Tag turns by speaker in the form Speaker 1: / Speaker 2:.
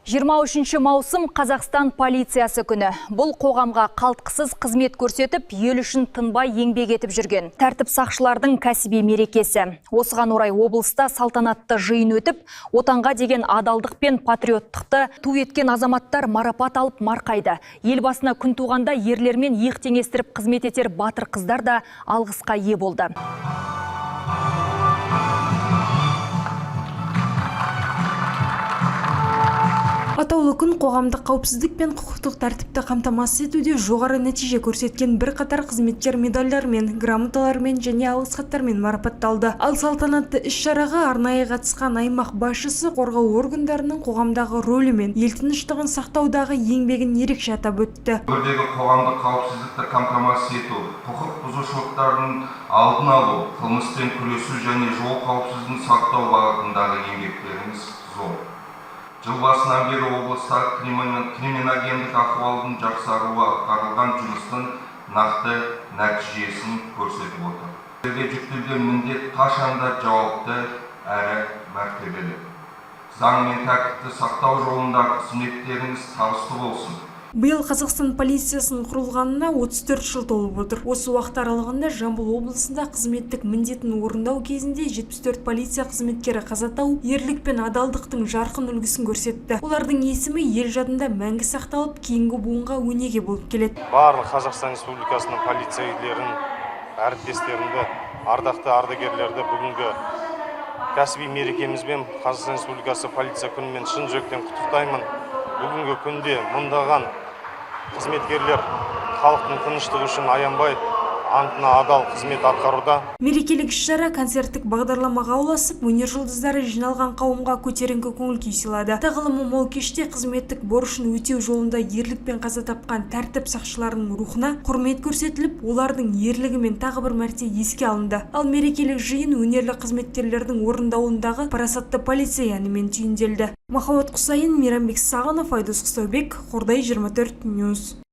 Speaker 1: 23 маусым Қазақстан полициясы күні. Бұл қоғамға қалтқысыз қызмет көрсетіп, ел үшін тынбай еңбек етіп жүрген тәртіп сақшылардың кәсіби мерекесі. Осыған орай облыста салтанатты жиын өтіп, отанға деген адалдық пен патриоттықты ту еткен азаматтар марапат алып марқайды. Елбасына күн туғанда ерлермен иық теңестіріп қызмет етер батыр қыздар да алғысқа ие болды.
Speaker 2: Атаулы күн қоғамдық қауіпсіздік пен құқықтық тәртіпті қамтамасыз етуде жоғары нәтиже көрсеткен бірқатар қызметкер медальдармен, грамоталармен және алғыс хаттармен марапатталды. Ал салтанатты іс-шараға арнайы қатысқан аймақ басшысы қорғау органдарының қоғамдағы рөлі мен ел тыныштығын сақтаудағы еңбегін ерекше атап өтті.
Speaker 3: Өңірдегі қоғамдық қауіпсіздікті қамтамасыз ету, құқық бұзушылықтардың алдын алу, қылмыспен күресу және жол қауіпсіздігін сақтау бағытындағы еңбектеріңіз зор. Жыл басынан бері облыстағы криминогендік ахуалдың жақсаруы атқарылған жұмыстың нақты нәтижесін көрсетіп отыр. Сіздерге жүктелген міндет қашанда жауапты әрі мәртебелі. Заң мен тәртіпті сақтау жолындағы қызметтеріңіз табысты болсын.
Speaker 2: Биыл Қазақстан полициясының құрылғанына 34 жыл толып отыр. Осы уақыт аралығында Жамбыл облысында қызметтік міндетін орындау кезінде 74 полиция қызметкері қаза тауып, ерлік пен адалдықтың жарқын үлгісін көрсетті. Олардың есімі ел жадында мәңгі сақталып, кейінгі буынға өнеге болып келеді.
Speaker 4: Барлық Қазақстан Республикасының полицейлерін, әріптестерімді, ардақты ардагерлерді бүгінгі кәсіби мерекемізбен, Қазақстан Республикасы полиция күнімен шын жүректен құттықтаймын. Бүгінгі күнде мыңдаған қызметкерлер халықтың тыныштығы үшін аянбай, антына адал қызмет атқаруда.
Speaker 2: Мерекелік іс-шара концерттік бағдарламаға ұласып, өнер жұлдыздары жиналған қауымға көтеріңкі көңіл күй сыйлады. Тағылымы мол кеште қызметтік борышын өтеу жолында ерлікпен қаза тапқан тәртіп сақшыларының рухына құрмет көрсетіліп, олардың ерлігімен тағы бір мәрте еске алынды. Ал мерекелік жиын өнерлі қызметкерлердің орындауындағы парасатты полиция әнімен түйінделді. Махаббат Құсайын, Мейрамбек Сағынов, Айдос Құсаубек, Қордай 24 Ньюс.